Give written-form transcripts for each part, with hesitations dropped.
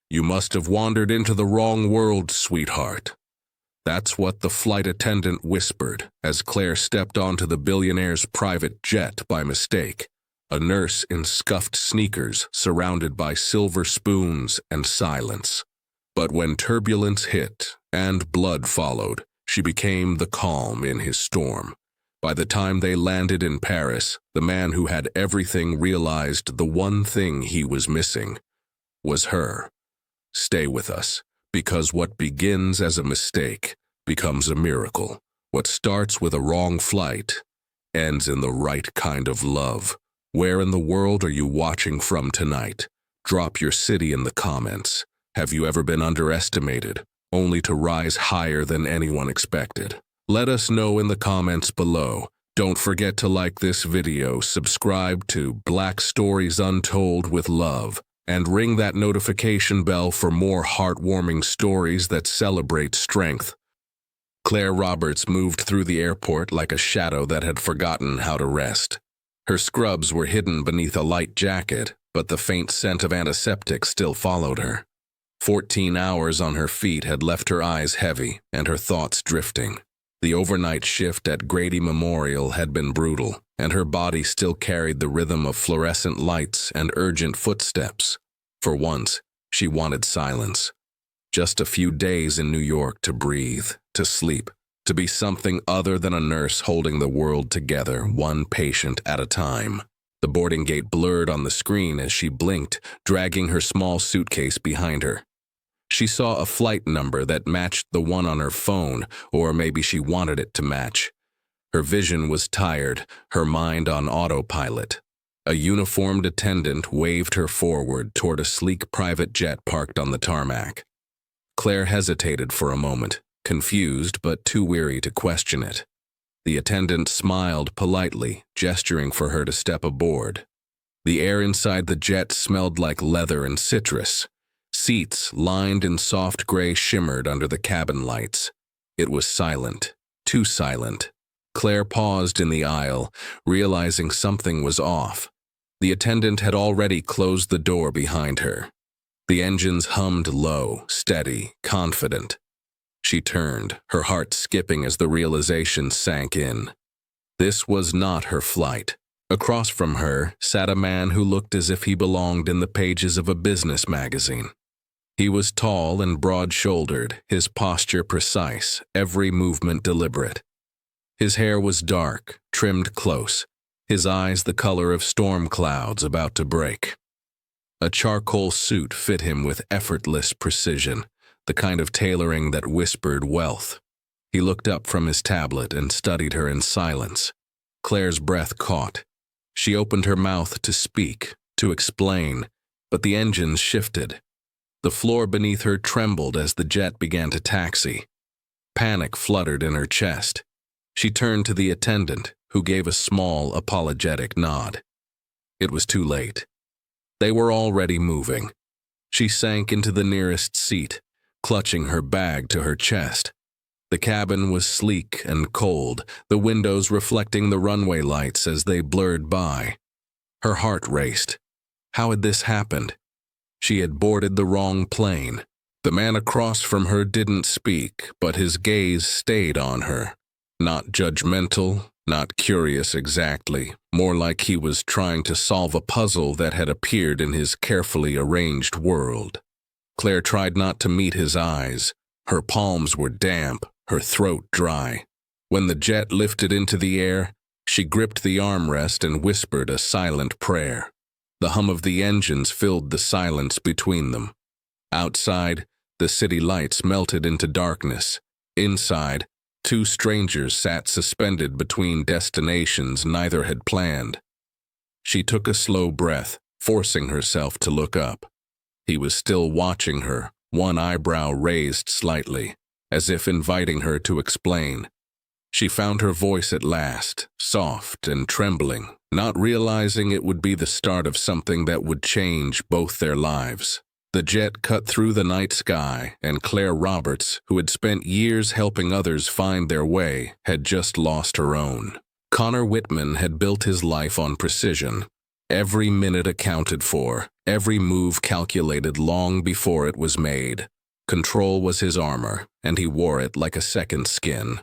"You must have wandered into the wrong world, sweetheart." That's what the flight attendant whispered as Claire stepped onto the billionaire's private jet by mistake, a nurse in scuffed sneakers surrounded by silver spoons and silence. But when turbulence hit and blood followed, she became the calm in his storm. By the time they landed in Paris, the man who had everything realized the one thing he was missing was her. Stay with us, because what begins as a mistake becomes a miracle. What starts with a wrong flight ends in the right kind of love. Where in the world are you watching from tonight? Drop your city in the comments. Have you ever been underestimated, only to rise higher than anyone expected? Let us know in the comments below. Don't forget to like this video, subscribe to Black Stories Untold with Love, and ring that notification bell for more heartwarming stories that celebrate strength. Claire Roberts moved through the airport like a shadow that had forgotten how to rest. Her scrubs were hidden beneath a light jacket, but the faint scent of antiseptic still followed her. 14 hours on her feet had left her eyes heavy and her thoughts drifting. The overnight shift at Grady Memorial had been brutal, and her body still carried the rhythm of fluorescent lights and urgent footsteps. For once, she wanted silence. Just a few days in New York to breathe, to sleep, to be something other than a nurse holding the world together, one patient at a time. The boarding gate blurred on the screen as she blinked, dragging her small suitcase behind her. She saw a flight number that matched the one on her phone, or maybe she wanted it to match. Her vision was tired, her mind on autopilot. A uniformed attendant waved her forward toward a sleek private jet parked on the tarmac. Claire hesitated for a moment, confused but too weary to question it. The attendant smiled politely, gesturing for her to step aboard. The air inside the jet smelled like leather and citrus. Seats, lined in soft gray, shimmered under the cabin lights. It was silent, too silent. Claire paused in the aisle, realizing something was off. The attendant had already closed the door behind her. The engines hummed low, steady, confident. She turned, her heart skipping as the realization sank in. This was not her flight. Across from her sat a man who looked as if he belonged in the pages of a business magazine. He was tall and broad-shouldered, his posture precise, every movement deliberate. His hair was dark, trimmed close, his eyes the color of storm clouds about to break. A charcoal suit fit him with effortless precision, the kind of tailoring that whispered wealth. He looked up from his tablet and studied her in silence. Claire's breath caught. She opened her mouth to speak, to explain, but the engines shifted. The floor beneath her trembled as the jet began to taxi. Panic fluttered in her chest. She turned to the attendant, who gave a small, apologetic nod. It was too late. They were already moving. She sank into the nearest seat, clutching her bag to her chest. The cabin was sleek and cold, the windows reflecting the runway lights as they blurred by. Her heart raced. How had this happened? She had boarded the wrong plane. The man across from her didn't speak, but his gaze stayed on her. Not judgmental, not curious exactly, more like he was trying to solve a puzzle that had appeared in his carefully arranged world. Claire tried not to meet his eyes. Her palms were damp, her throat dry. When the jet lifted into the air, she gripped the armrest and whispered a silent prayer. The hum of the engines filled the silence between them. Outside, the city lights melted into darkness. Inside, two strangers sat suspended between destinations neither had planned. She took a slow breath, forcing herself to look up. He was still watching her, one eyebrow raised slightly, as if inviting her to explain. She found her voice at last, soft and trembling, not realizing it would be the start of something that would change both their lives. The jet cut through the night sky, and Claire Roberts, who had spent years helping others find their way, had just lost her own. Connor Whitman had built his life on precision. Every minute accounted for, every move calculated long before it was made. Control was his armor, and he wore it like a second skin.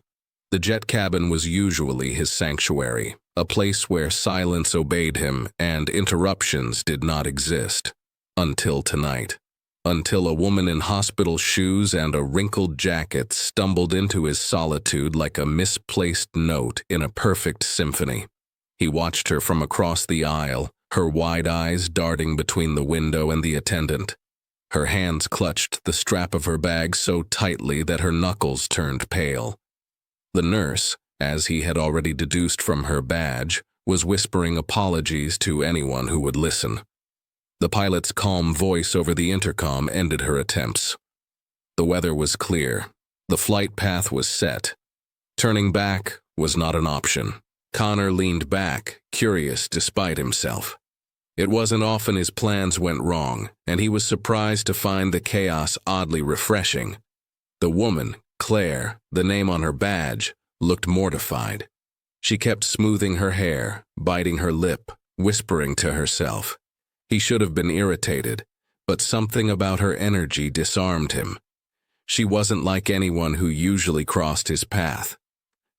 The jet cabin was usually his sanctuary, a place where silence obeyed him and interruptions did not exist. Until tonight. Until a woman in hospital shoes and a wrinkled jacket stumbled into his solitude like a misplaced note in a perfect symphony. He watched her from across the aisle, her wide eyes darting between the window and the attendant. Her hands clutched the strap of her bag so tightly that her knuckles turned pale. The nurse, as he had already deduced from her badge, was whispering apologies to anyone who would listen. The pilot's calm voice over the intercom ended her attempts. The weather was clear. The flight path was set. Turning back was not an option. Connor leaned back, curious despite himself. It wasn't often his plans went wrong, and he was surprised to find the chaos oddly refreshing. The woman, Claire, the name on her badge, looked mortified. She kept smoothing her hair, biting her lip, whispering to herself. He should have been irritated, but something about her energy disarmed him. She wasn't like anyone who usually crossed his path.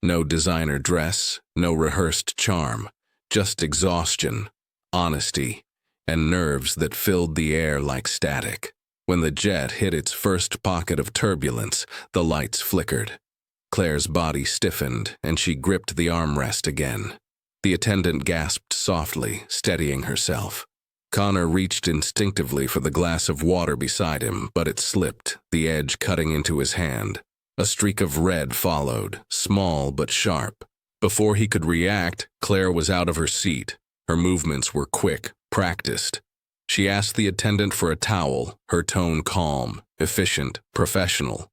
No designer dress, no rehearsed charm, just exhaustion, honesty, and nerves that filled the air like static. When the jet hit its first pocket of turbulence, the lights flickered. Claire's body stiffened, and she gripped the armrest again. The attendant gasped softly, steadying herself. Connor reached instinctively for the glass of water beside him, but it slipped, the edge cutting into his hand. A streak of red followed, small but sharp. Before he could react, Claire was out of her seat. Her movements were quick, practiced. She asked the attendant for a towel, her tone calm, efficient, professional.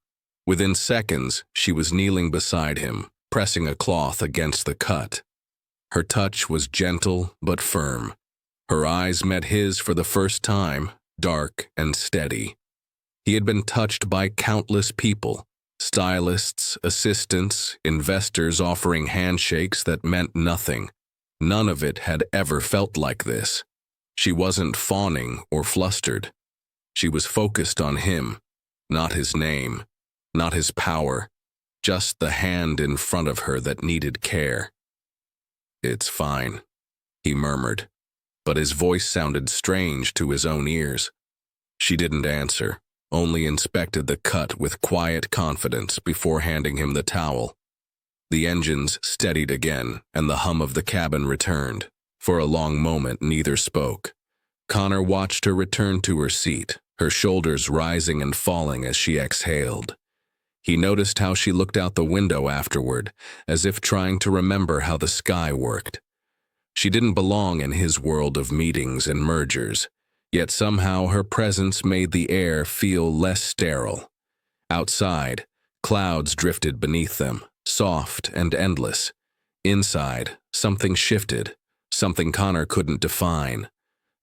Within seconds, she was kneeling beside him, pressing a cloth against the cut. Her touch was gentle but firm. Her eyes met his for the first time, dark and steady. He had been touched by countless people, stylists, assistants, investors offering handshakes that meant nothing. None of it had ever felt like this. She wasn't fawning or flustered. She was focused on him, not his name, not his power, just the hand in front of her that needed care. "It's fine," he murmured, but his voice sounded strange to his own ears. She didn't answer, only inspected the cut with quiet confidence before handing him the towel. The engines steadied again, and the hum of the cabin returned. For a long moment, neither spoke. Connor watched her return to her seat, her shoulders rising and falling as she exhaled. He noticed how she looked out the window afterward, as if trying to remember how the sky worked. She didn't belong in his world of meetings and mergers, yet somehow her presence made the air feel less sterile. Outside, clouds drifted beneath them, soft and endless. Inside, something shifted, something Connor couldn't define.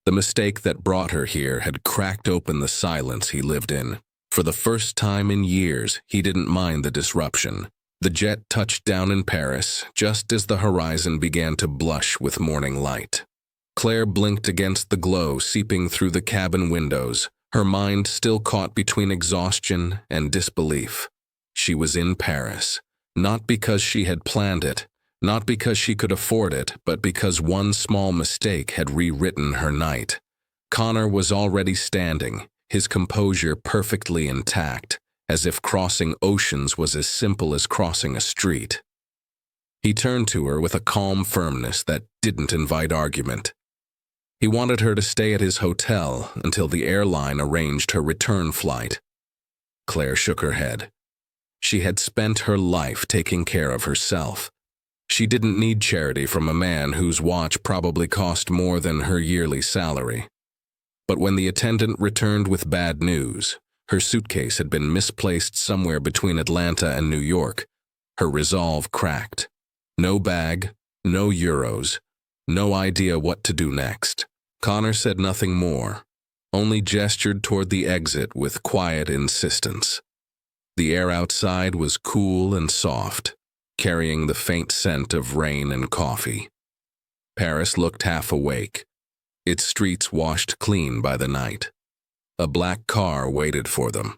The mistake that brought her here had cracked open the silence he lived in. For the first time in years, he didn't mind the disruption. The jet touched down in Paris, just as the horizon began to blush with morning light. Claire blinked against the glow seeping through the cabin windows, her mind still caught between exhaustion and disbelief. She was in Paris, not because she had planned it, not because she could afford it, but because one small mistake had rewritten her night. Connor was already standing, his composure perfectly intact, as if crossing oceans was as simple as crossing a street. He turned to her with a calm firmness that didn't invite argument. He wanted her to stay at his hotel until the airline arranged her return flight. Claire shook her head. She had spent her life taking care of herself. She didn't need charity from a man whose watch probably cost more than her yearly salary. But when the attendant returned with bad news, her suitcase had been misplaced somewhere between Atlanta and New York. Her resolve cracked. No bag, no euros, no idea what to do next. Connor said nothing more, only gestured toward the exit with quiet insistence. The air outside was cool and soft, carrying the faint scent of rain and coffee. Paris looked half awake. its streets washed clean by the night. A black car waited for them.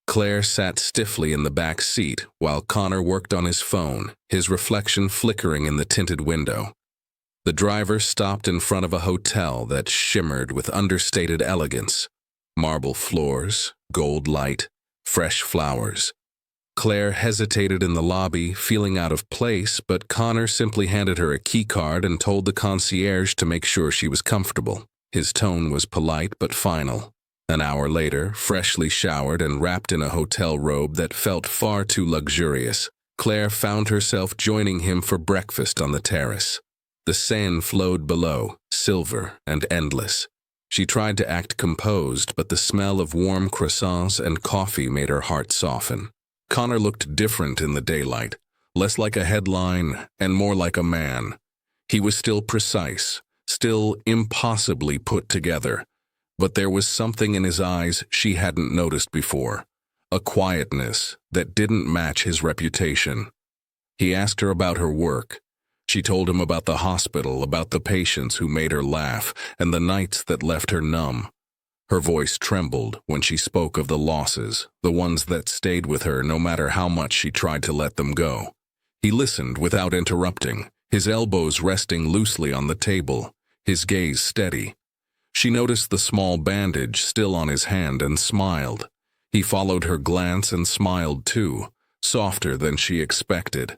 Claire sat stiffly in the back seat while Connor worked on his phone, his reflection flickering in the tinted window. The driver stopped in front of a hotel that shimmered with understated elegance. Marble floors, gold light, fresh flowers. Claire hesitated in the lobby, feeling out of place, but Connor simply handed her a key card and told the concierge to make sure she was comfortable. His tone was polite but final. An hour later, freshly showered and wrapped in a hotel robe that felt far too luxurious, Claire found herself joining him for breakfast on the terrace. The Seine flowed below, silver and endless. She tried to act composed, but the smell of warm croissants and coffee made her heart soften. Connor looked different in the daylight, less like a headline and more like a man. He was still precise, still impossibly put together, but there was something in his eyes she hadn't noticed before, a quietness that didn't match his reputation. He asked her about her work. She told him about the hospital, about the patients who made her laugh, and the nights that left her numb. Her voice trembled when she spoke of the losses, the ones that stayed with her no matter how much she tried to let them go. He listened without interrupting, his elbows resting loosely on the table, his gaze steady. She noticed the small bandage still on his hand and smiled. He followed her glance and smiled too, softer than she expected.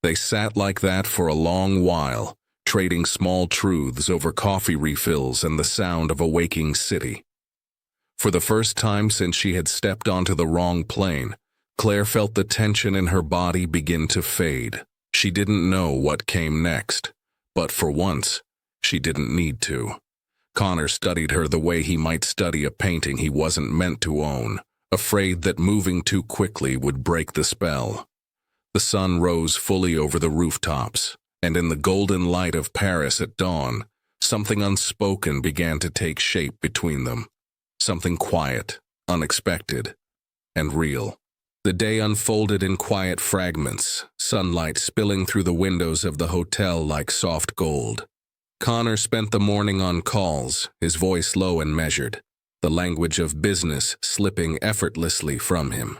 They sat like that for a long while, trading small truths over coffee refills and the sound of a waking city. For the first time since she had stepped onto the wrong plane, Claire felt the tension in her body begin to fade. She didn't know what came next, but for once, she didn't need to. Connor studied her the way he might study a painting he wasn't meant to own, afraid that moving too quickly would break the spell. The sun rose fully over the rooftops, and in the golden light of Paris at dawn, something unspoken began to take shape between them. Something quiet, unexpected, and real. The day unfolded in quiet fragments, sunlight spilling through the windows of the hotel like soft gold. Connor spent the morning on calls, his voice low and measured, the language of business slipping effortlessly from him.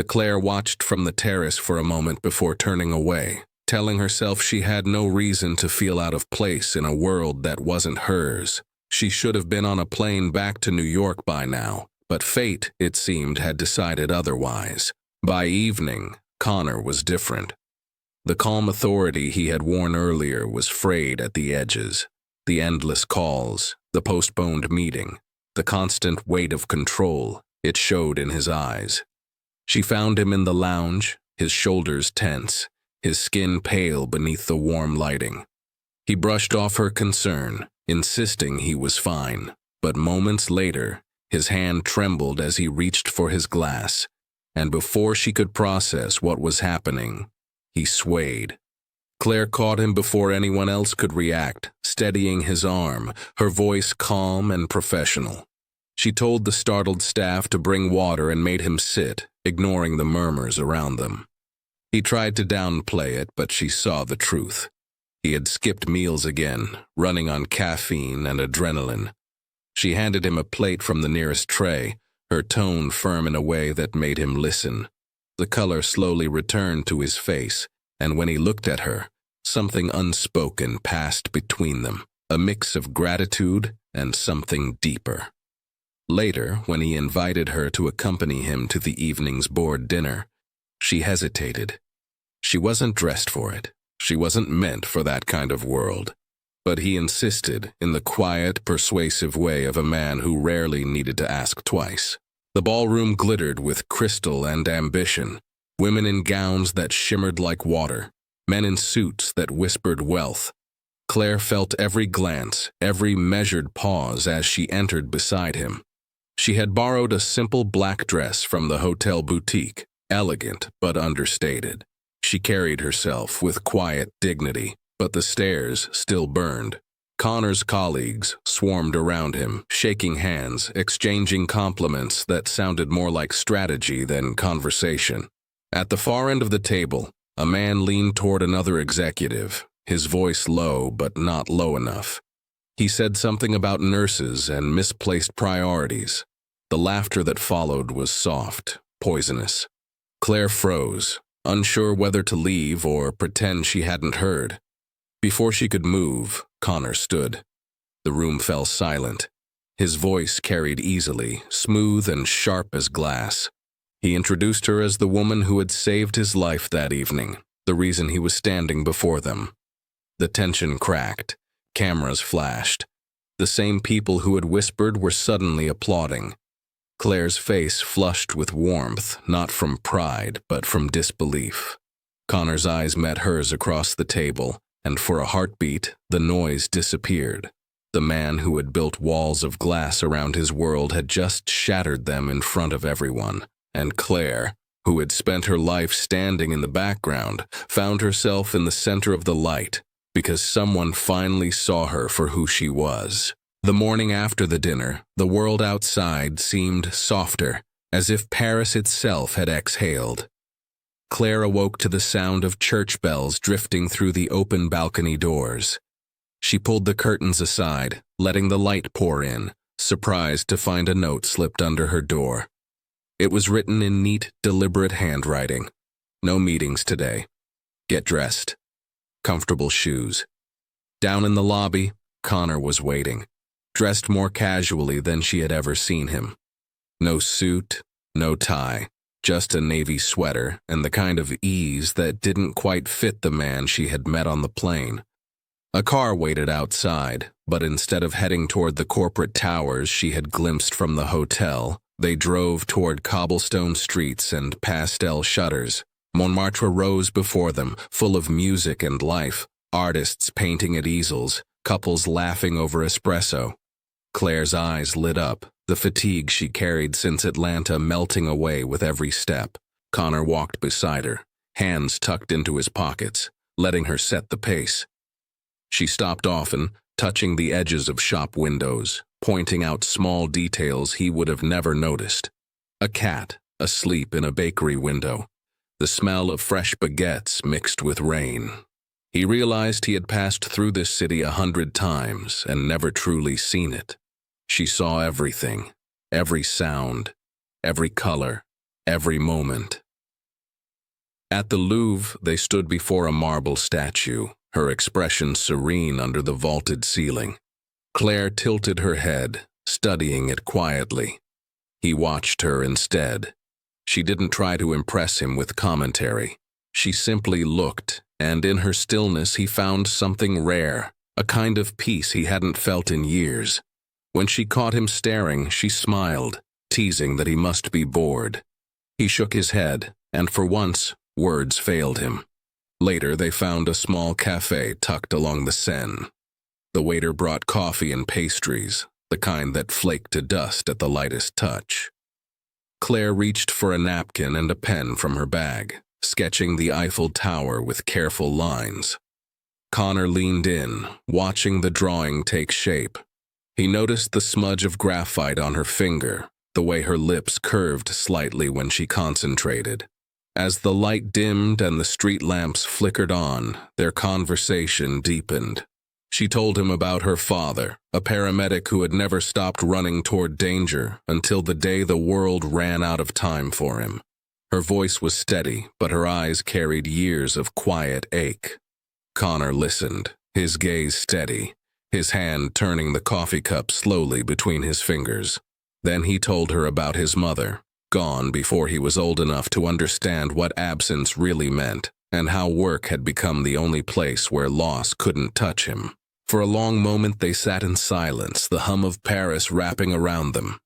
Claire watched from the terrace for a moment before turning away, telling herself she had no reason to feel out of place in a world that wasn't hers. She should have been on a plane back to New York by now, but fate, it seemed, had decided otherwise. By evening, Connor was different. The calm authority he had worn earlier was frayed at the edges. The endless calls, the postponed meeting, the constant weight of control, it showed in his eyes. She found him in the lounge, his shoulders tense, his skin pale beneath the warm lighting. He brushed off her concern, insisting he was fine, but moments later, his hand trembled as he reached for his glass, and before she could process what was happening, he swayed. Claire caught him before anyone else could react, steadying his arm, her voice calm and professional. She told the startled staff to bring water and made him sit, ignoring the murmurs around them. He tried to downplay it, but she saw the truth. He had skipped meals again, running on caffeine and adrenaline. She handed him a plate from the nearest tray, her tone firm in a way that made him listen. The color slowly returned to his face, and when he looked at her, something unspoken passed between them, a mix of gratitude and something deeper. Later, when he invited her to accompany him to the evening's board dinner, she hesitated. She wasn't dressed for it. She wasn't meant for that kind of world. But he insisted in the quiet, persuasive way of a man who rarely needed to ask twice. The ballroom glittered with crystal and ambition, women in gowns that shimmered like water, men in suits that whispered wealth. Claire felt every glance, every measured pause as she entered beside him. She had borrowed a simple black dress from the hotel boutique, elegant but understated. She carried herself with quiet dignity, but the stares still burned. Connor's colleagues swarmed around him, shaking hands, exchanging compliments that sounded more like strategy than conversation. At the far end of the table, a man leaned toward another executive, his voice low but not low enough. He said something about nurses and misplaced priorities. The laughter that followed was soft, poisonous. Claire froze, unsure whether to leave or pretend she hadn't heard. Before she could move, Connor stood. The room fell silent. His voice carried easily, smooth and sharp as glass. He introduced her as the woman who had saved his life that evening, the reason he was standing before them. The tension cracked. Cameras flashed. The same people who had whispered were suddenly applauding. Claire's face flushed with warmth, not from pride, but from disbelief. Connor's eyes met hers across the table, and for a heartbeat, the noise disappeared. The man who had built walls of glass around his world had just shattered them in front of everyone, and Claire, who had spent her life standing in the background, found herself in the center of the light, because someone finally saw her for who she was. The morning after the dinner, the world outside seemed softer, as if Paris itself had exhaled. Claire awoke to the sound of church bells drifting through the open balcony doors. She pulled the curtains aside, letting the light pour in, surprised to find a note slipped under her door. It was written in neat, deliberate handwriting. No meetings today. Get dressed. Comfortable shoes. Down in the lobby, Connor was waiting, dressed more casually than she had ever seen him. No suit, no tie, just a navy sweater and the kind of ease that didn't quite fit the man she had met on the plane. A car waited outside, but instead of heading toward the corporate towers she had glimpsed from the hotel, they drove toward cobblestone streets and pastel shutters. Montmartre rose before them, full of music and life, artists painting at easels, couples laughing over espresso. Claire's eyes lit up, the fatigue she carried since Atlanta melting away with every step. Connor walked beside her, hands tucked into his pockets, letting her set the pace. She stopped often, touching the edges of shop windows, pointing out small details he would have never noticed. A cat, asleep in a bakery window. The smell of fresh baguettes mixed with rain. He realized he had passed through this city 100 times and never truly seen it. She saw everything, every sound, every color, every moment. At the Louvre, they stood before a marble statue, her expression serene under the vaulted ceiling. Claire tilted her head, studying it quietly. He watched her instead. She didn't try to impress him with commentary. She simply looked, and in her stillness he found something rare, a kind of peace he hadn't felt in years. When she caught him staring, she smiled, teasing that he must be bored. He shook his head, and for once, words failed him. Later, they found a small cafe tucked along the Seine. The waiter brought coffee and pastries, the kind that flaked to dust at the lightest touch. Claire reached for a napkin and a pen from her bag, sketching the Eiffel Tower with careful lines. Connor leaned in, watching the drawing take shape. He noticed the smudge of graphite on her finger, the way her lips curved slightly when she concentrated. As the light dimmed and the street lamps flickered on, their conversation deepened. She told him about her father, a paramedic who had never stopped running toward danger until the day the world ran out of time for him. Her voice was steady, but her eyes carried years of quiet ache. Connor listened, his gaze steady, his hand turning the coffee cup slowly between his fingers. Then he told her about his mother, gone before he was old enough to understand what absence really meant, and how work had become the only place where loss couldn't touch him. For a long moment they sat in silence, the hum of Paris wrapping around them.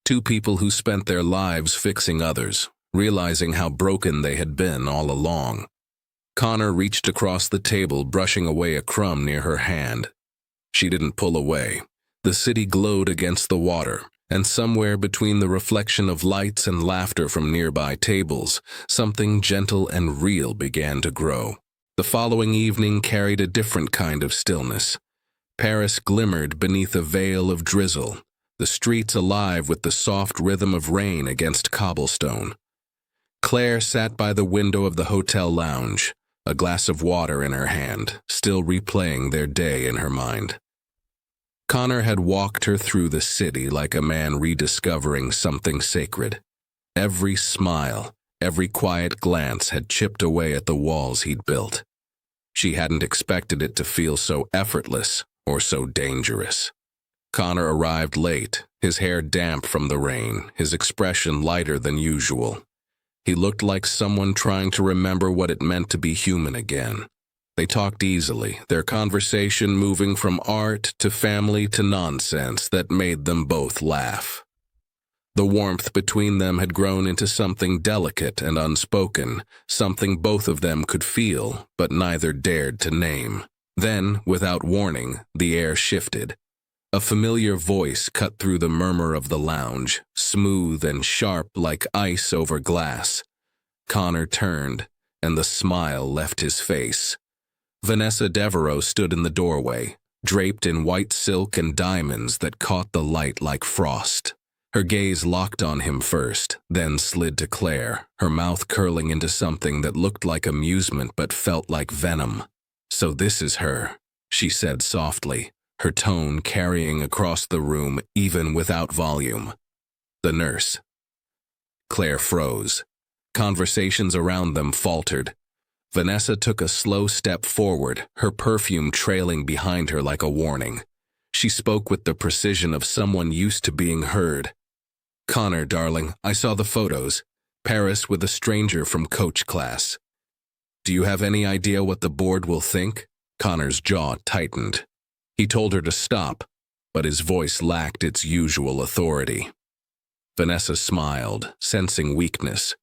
Two people who spent their lives fixing others, realizing how broken they had been all along. Connor reached across the table, brushing away a crumb near her hand. She didn't pull away. The city glowed against the water, and somewhere between the reflection of lights and laughter from nearby tables, something gentle and real began to grow. The following evening carried a different kind of stillness. Paris glimmered beneath a veil of drizzle, the streets alive with the soft rhythm of rain against cobblestone. Claire sat by the window of the hotel lounge, a glass of water in her hand, still replaying their day in her mind. Connor had walked her through the city like a man rediscovering something sacred. Every smile, every quiet glance had chipped away at the walls he'd built. She hadn't expected it to feel so effortless or so dangerous. Connor arrived late, his hair damp from the rain, his expression lighter than usual. He looked like someone trying to remember what it meant to be human again. They talked easily, their conversation moving from art to family to nonsense that made them both laugh. The warmth between them had grown into something delicate and unspoken, something both of them could feel, but neither dared to name. Then, without warning, the air shifted. A familiar voice cut through the murmur of the lounge, smooth and sharp like ice over glass. Connor turned, and the smile left his face. Vanessa Devereaux stood in the doorway, draped in white silk and diamonds that caught the light like frost. Her gaze locked on him first, then slid to Claire, her mouth curling into something that looked like amusement but felt like venom. "So this is her," she said softly, her tone carrying across the room even without volume. "The nurse." Claire froze. Conversations around them faltered. Vanessa took a slow step forward, her perfume trailing behind her like a warning. She spoke with the precision of someone used to being heard. "Connor, darling, I saw the photos. Paris with a stranger from coach class. Do you have any idea what the board will think?" Connor's jaw tightened. He told her to stop, but his voice lacked its usual authority. Vanessa smiled, sensing weakness.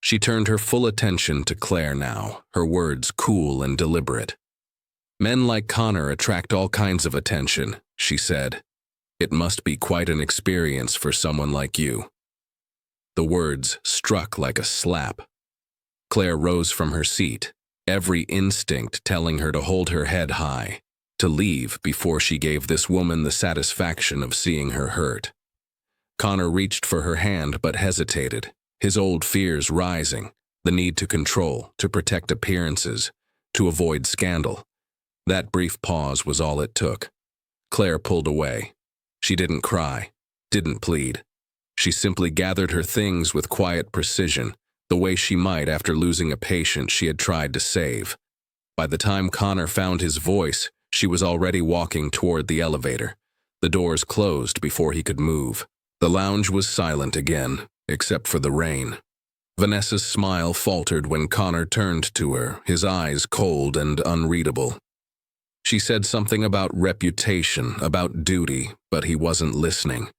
She turned her full attention to Claire now, her words cool and deliberate. "Men like Connor attract all kinds of attention," she said. "It must be quite an experience for someone like you." The words struck like a slap. Claire rose from her seat, every instinct telling her to hold her head high, to leave before she gave this woman the satisfaction of seeing her hurt. Connor reached for her hand but hesitated, his old fears rising, the need to control, to protect appearances, to avoid scandal. That brief pause was all it took. Claire pulled away. She didn't cry, didn't plead. She simply gathered her things with quiet precision, the way she might after losing a patient she had tried to save. By the time Connor found his voice, she was already walking toward the elevator. The doors closed before he could move. The lounge was silent again, except for the rain. Vanessa's smile faltered when Connor turned to her, his eyes cold and unreadable. She said something about reputation, about duty, but he wasn't listening.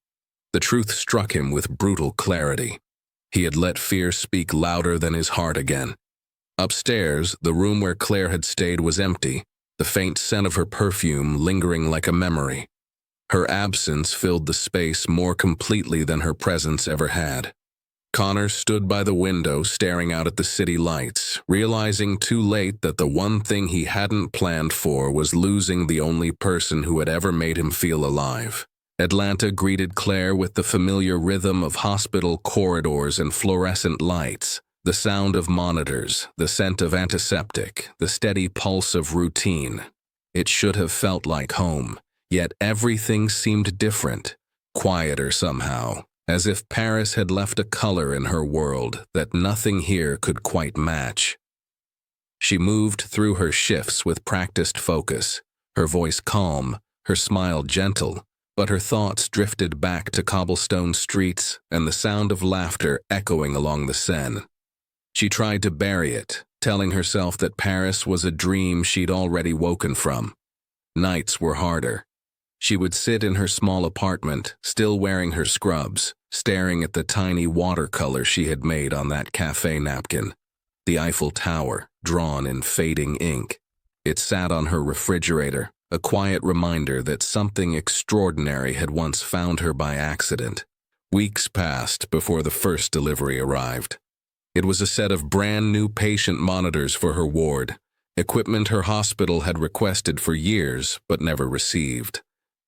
The truth struck him with brutal clarity. He had let fear speak louder than his heart again. Upstairs, the room where Claire had stayed was empty, the faint scent of her perfume lingering like a memory. Her absence filled the space more completely than her presence ever had. Connor stood by the window staring out at the city lights, realizing too late that the one thing he hadn't planned for was losing the only person who had ever made him feel alive. Atlanta greeted Claire with the familiar rhythm of hospital corridors and fluorescent lights, the sound of monitors, the scent of antiseptic, the steady pulse of routine. It should have felt like home, yet everything seemed different, quieter somehow, as if Paris had left a color in her world that nothing here could quite match. She moved through her shifts with practiced focus, her voice calm, her smile gentle, but her thoughts drifted back to cobblestone streets and the sound of laughter echoing along the Seine. She tried to bury it, telling herself that Paris was a dream she'd already woken from. Nights were harder. She would sit in her small apartment, still wearing her scrubs, staring at the tiny watercolor she had made on that cafe napkin. The Eiffel Tower, drawn in fading ink. It sat on her refrigerator, a quiet reminder that something extraordinary had once found her by accident. Weeks passed before the first delivery arrived. It was a set of brand new patient monitors for her ward, equipment her hospital had requested for years but never received.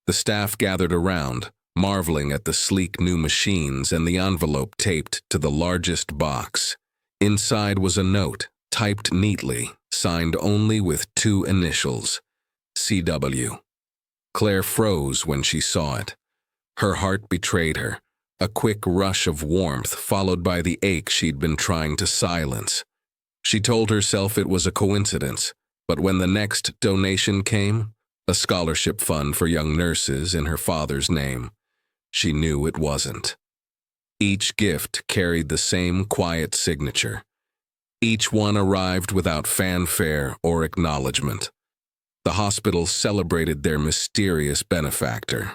The staff gathered around, marveling at the sleek new machines and the envelope taped to the largest box. Inside was a note, typed neatly, signed only with 2 initials, CW. Claire froze when she saw it. Her heart betrayed her, a quick rush of warmth followed by the ache she'd been trying to silence. She told herself it was a coincidence, but when the next donation came, a scholarship fund for young nurses in her father's name, she knew it wasn't. Each gift carried the same quiet signature. Each one arrived without fanfare or acknowledgement. The hospital celebrated their mysterious benefactor.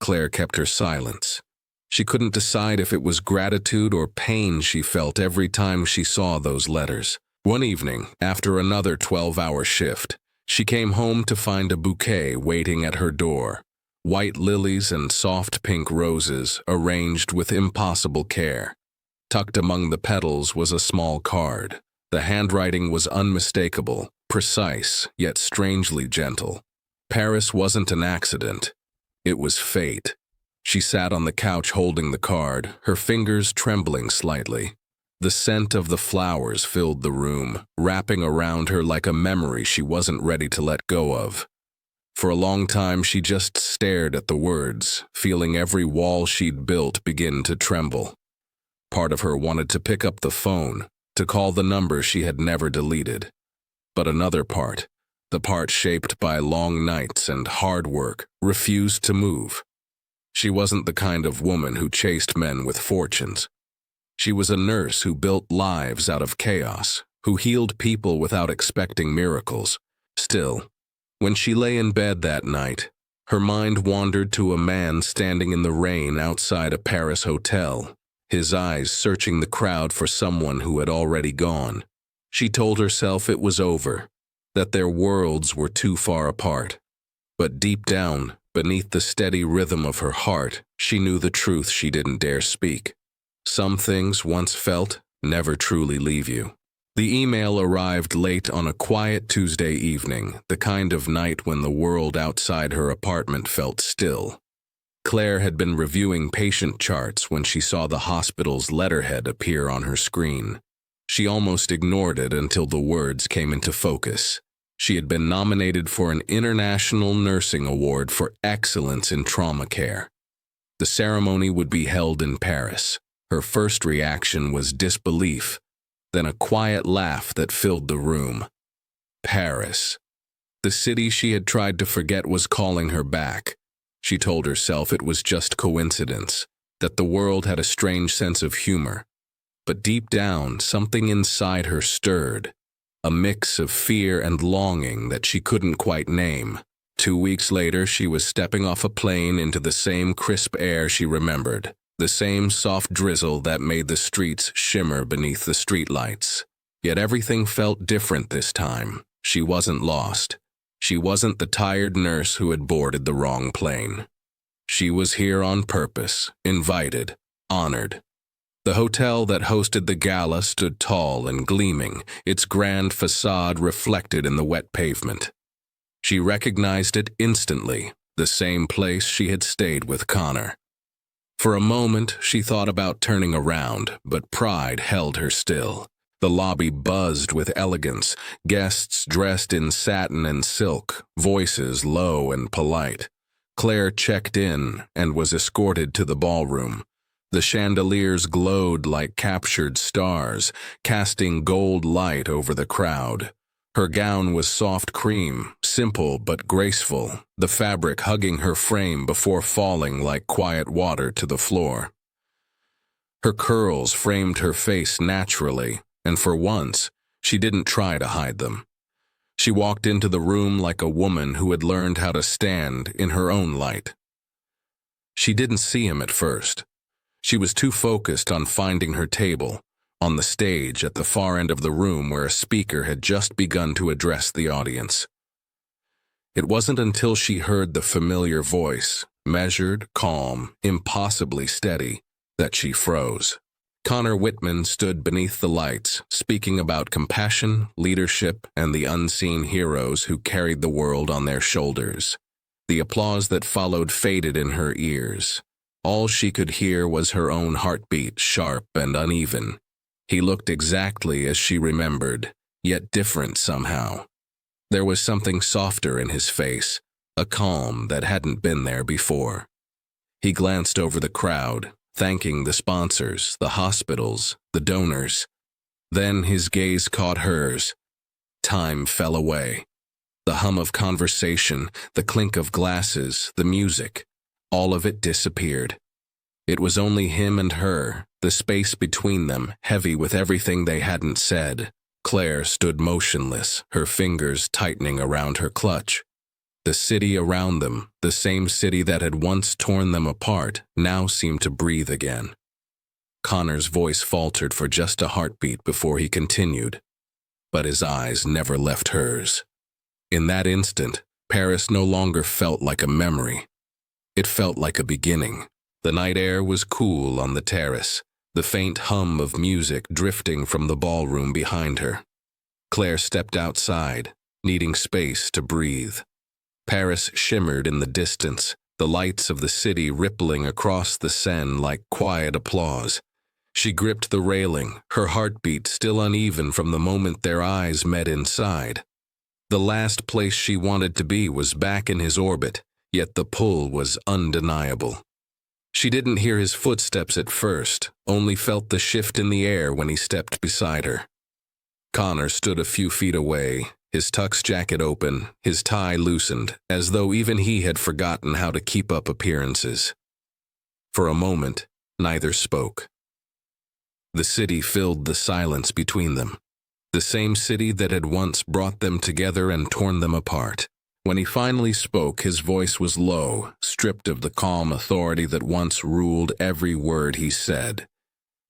Claire kept her silence. She couldn't decide if it was gratitude or pain she felt every time she saw those letters. One evening, after another 12-hour shift, she came home to find a bouquet waiting at her door. White lilies and soft pink roses arranged with impossible care. Tucked among the petals was a small card. The handwriting was unmistakable, precise, yet strangely gentle. Paris wasn't an accident. It was fate. She sat on the couch holding the card, her fingers trembling slightly. The scent of the flowers filled the room, wrapping around her like a memory she wasn't ready to let go of. For a long time, she just stared at the words, feeling every wall she'd built begin to tremble. Part of her wanted to pick up the phone, to call the number she had never deleted. But another part, the part shaped by long nights and hard work, refused to move. She wasn't the kind of woman who chased men with fortunes. She was a nurse who built lives out of chaos, who healed people without expecting miracles. Still, when she lay in bed that night, her mind wandered to a man standing in the rain outside a Paris hotel, his eyes searching the crowd for someone who had already gone. She told herself it was over, that their worlds were too far apart. But deep down, beneath the steady rhythm of her heart, she knew the truth she didn't dare speak. Some things, once felt, never truly leave you. The email arrived late on a quiet Tuesday evening, the kind of night when the world outside her apartment felt still. Claire had been reviewing patient charts when she saw the hospital's letterhead appear on her screen. She almost ignored it until the words came into focus. She had been nominated for an International Nursing Award for Excellence in Trauma Care. The ceremony would be held in Paris. Her first reaction was disbelief, then a quiet laugh that filled the room. Paris. The city she had tried to forget was calling her back. She told herself it was just coincidence, that the world had a strange sense of humor. But deep down, something inside her stirred, a mix of fear and longing that she couldn't quite name. 2 weeks later, she was stepping off a plane into the same crisp air she remembered, the same soft drizzle that made the streets shimmer beneath the streetlights. Yet everything felt different this time. She wasn't lost. She wasn't the tired nurse who had boarded the wrong plane. She was here on purpose, invited, honored. The hotel that hosted the gala stood tall and gleaming, its grand facade reflected in the wet pavement. She recognized it instantly, the same place she had stayed with Connor. For a moment, she thought about turning around, but pride held her still. The lobby buzzed with elegance, guests dressed in satin and silk, voices low and polite. Claire checked in and was escorted to the ballroom. The chandeliers glowed like captured stars, casting gold light over the crowd. Her gown was soft cream, simple but graceful, the fabric hugging her frame before falling like quiet water to the floor. Her curls framed her face naturally, and for once, she didn't try to hide them. She walked into the room like a woman who had learned how to stand in her own light. She didn't see him at first. She was too focused on finding her table, on the stage at the far end of the room where a speaker had just begun to address the audience. It wasn't until she heard the familiar voice, measured, calm, impossibly steady, that she froze. Connor Whitman stood beneath the lights, speaking about compassion, leadership, and the unseen heroes who carried the world on their shoulders. The applause that followed faded in her ears. All she could hear was her own heartbeat, sharp and uneven. He looked exactly as she remembered, yet different somehow. There was something softer in his face, a calm that hadn't been there before. He glanced over the crowd, thanking the sponsors, the hospitals, the donors. Then his gaze caught hers. Time fell away. The hum of conversation, the clink of glasses, the music, all of it disappeared. It was only him and her, the space between them, heavy with everything they hadn't said. Claire stood motionless, her fingers tightening around her clutch. The city around them, the same city that had once torn them apart, now seemed to breathe again. Connor's voice faltered for just a heartbeat before he continued, but his eyes never left hers. In that instant, Paris no longer felt like a memory. It felt like a beginning. The night air was cool on the terrace, the faint hum of music drifting from the ballroom behind her. Claire stepped outside, needing space to breathe. Paris shimmered in the distance, the lights of the city rippling across the Seine like quiet applause. She gripped the railing, her heartbeat still uneven from the moment their eyes met inside. The last place she wanted to be was back in his orbit, yet the pull was undeniable. She didn't hear his footsteps at first, only felt the shift in the air when he stepped beside her. Connor stood a few feet away, his tux jacket open, his tie loosened, as though even he had forgotten how to keep up appearances. For a moment, neither spoke. The city filled the silence between them, the same city that had once brought them together and torn them apart. When he finally spoke, his voice was low, stripped of the calm authority that once ruled every word he said.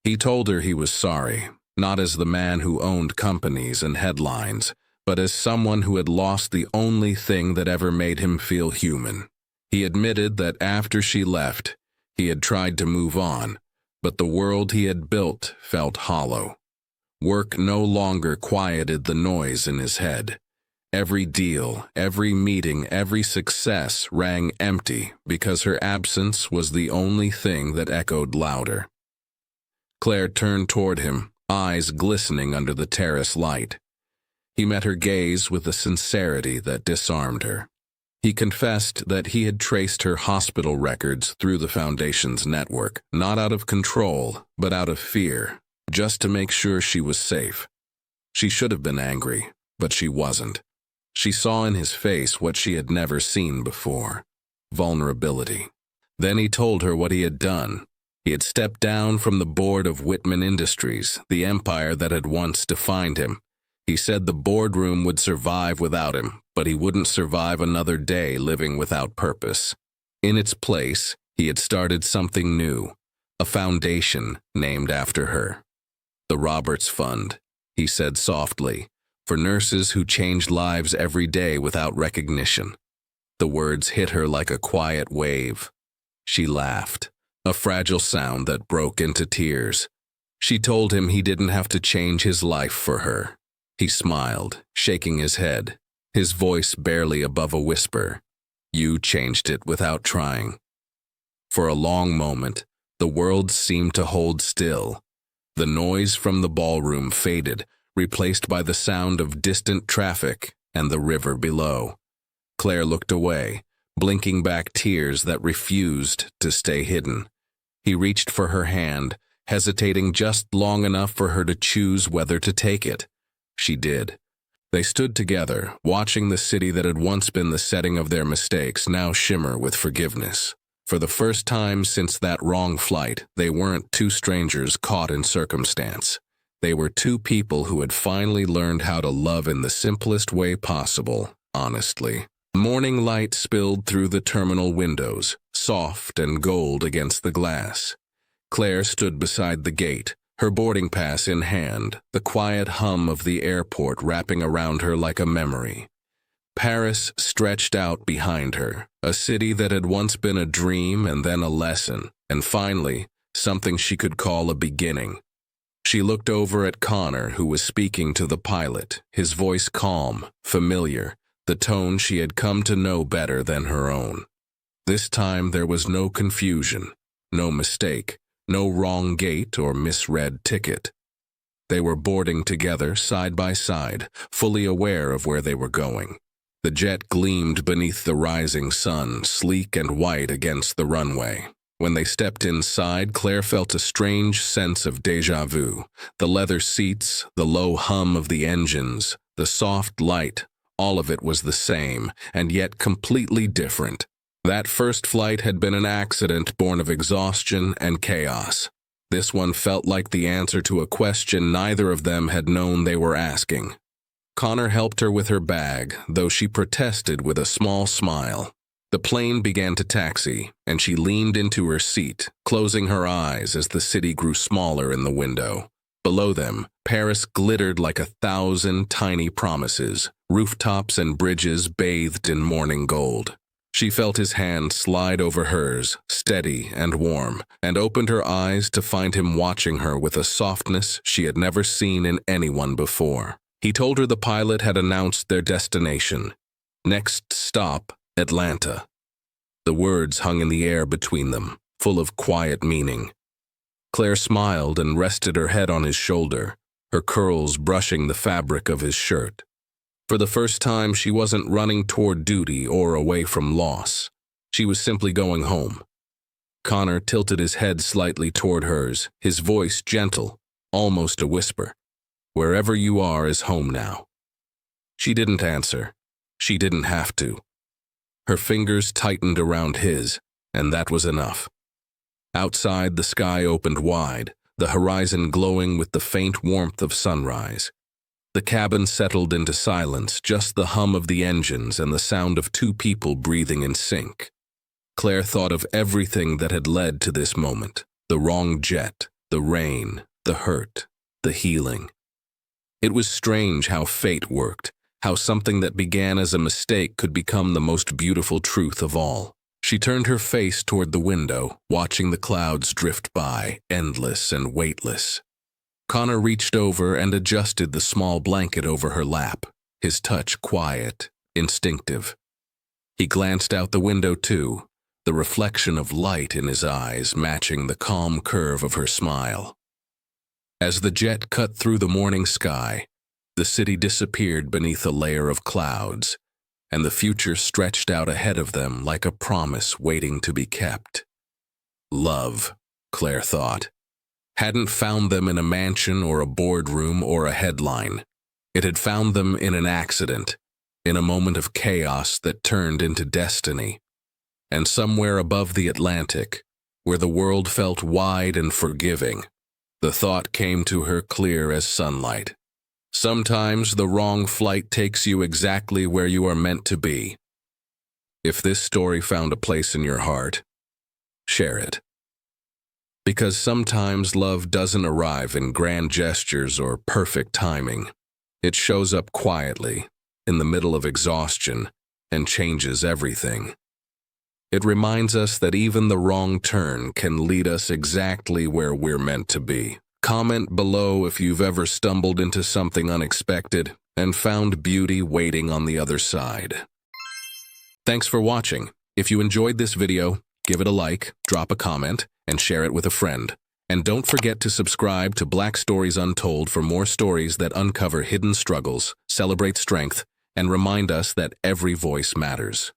He told her he was sorry, not as the man who owned companies and headlines, but as someone who had lost the only thing that ever made him feel human. He admitted that after she left, he had tried to move on, but the world he had built felt hollow. Work no longer quieted the noise in his head. Every deal, every meeting, every success rang empty because her absence was the only thing that echoed louder. Claire turned toward him, eyes glistening under the terrace light. He met her gaze with a sincerity that disarmed her. He confessed that he had traced her hospital records through the Foundation's network, not out of control, but out of fear, just to make sure she was safe. She should have been angry, but she wasn't. She saw in his face what she had never seen before: vulnerability. Then he told her what he had done. He had stepped down from the board of Whitman Industries, the empire that had once defined him. He said the boardroom would survive without him, but he wouldn't survive another day living without purpose. In its place, he had started something new, a foundation named after her. The Roberts Fund, he said softly, for nurses who changed lives every day without recognition. The words hit her like a quiet wave. She laughed, a fragile sound that broke into tears. She told him he didn't have to change his life for her. He smiled, shaking his head, his voice barely above a whisper. You changed it without trying. For a long moment, the world seemed to hold still. The noise from the ballroom faded, replaced by the sound of distant traffic and the river below. Claire looked away, blinking back tears that refused to stay hidden. He reached for her hand, hesitating just long enough for her to choose whether to take it. She did. They stood together, watching the city that had once been the setting of their mistakes now shimmer with forgiveness. For the first time since that wrong flight, they weren't two strangers caught in circumstance. They were two people who had finally learned how to love in the simplest way possible, honestly. Morning light spilled through the terminal windows, soft and gold against the glass. Claire stood beside the gate, her boarding pass in hand, the quiet hum of the airport wrapping around her like a memory. Paris stretched out behind her, a city that had once been a dream and then a lesson, and finally, something she could call a beginning. She looked over at Connor, who was speaking to the pilot, his voice calm, familiar, the tone she had come to know better than her own. This time there was no confusion, no mistake, no wrong gate or misread ticket. They were boarding together, side by side, fully aware of where they were going. The jet gleamed beneath the rising sun, sleek and white against the runway. When they stepped inside, Claire felt a strange sense of déjà vu. The leather seats, the low hum of the engines, the soft light, all of it was the same, and yet completely different. That first flight had been an accident born of exhaustion and chaos. This one felt like the answer to a question neither of them had known they were asking. Connor helped her with her bag, though she protested with a small smile. The plane began to taxi, and she leaned into her seat, closing her eyes as the city grew smaller in the window. Below them, Paris glittered like 1,000 tiny promises, rooftops and bridges bathed in morning gold. She felt his hand slide over hers, steady and warm, and opened her eyes to find him watching her with a softness she had never seen in anyone before. He told her the pilot had announced their destination. Next stop, Atlanta. The words hung in the air between them, full of quiet meaning. Claire smiled and rested her head on his shoulder, her curls brushing the fabric of his shirt. For the first time, she wasn't running toward duty or away from loss. She was simply going home. Connor tilted his head slightly toward hers, his voice gentle, almost a whisper. "Wherever you are is home now." She didn't answer. She didn't have to. Her fingers tightened around his, and that was enough. Outside, the sky opened wide, the horizon glowing with the faint warmth of sunrise. The cabin settled into silence, just the hum of the engines and the sound of two people breathing in sync. Claire thought of everything that had led to this moment: the wrong jet, the rain, the hurt, the healing. It was strange how fate worked, how something that began as a mistake could become the most beautiful truth of all. She turned her face toward the window, watching the clouds drift by, endless and weightless. Connor reached over and adjusted the small blanket over her lap, his touch quiet, instinctive. He glanced out the window too, the reflection of light in his eyes matching the calm curve of her smile. As the jet cut through the morning sky, the city disappeared beneath a layer of clouds, and the future stretched out ahead of them like a promise waiting to be kept. Love, Claire thought, hadn't found them in a mansion or a boardroom or a headline. It had found them in an accident, in a moment of chaos that turned into destiny. And somewhere above the Atlantic, where the world felt wide and forgiving, the thought came to her clear as sunlight. Sometimes the wrong flight takes you exactly where you are meant to be. If this story found a place in your heart, share it. Because sometimes love doesn't arrive in grand gestures or perfect timing. It shows up quietly, in the middle of exhaustion, and changes everything. It reminds us that even the wrong turn can lead us exactly where we're meant to be. Comment below if you've ever stumbled into something unexpected and found beauty waiting on the other side. Thanks for watching. If you enjoyed this video, give it a like, drop a comment, and share it with a friend. And don't forget to subscribe to Black Stories Untold for more stories that uncover hidden struggles, celebrate strength, and remind us that every voice matters.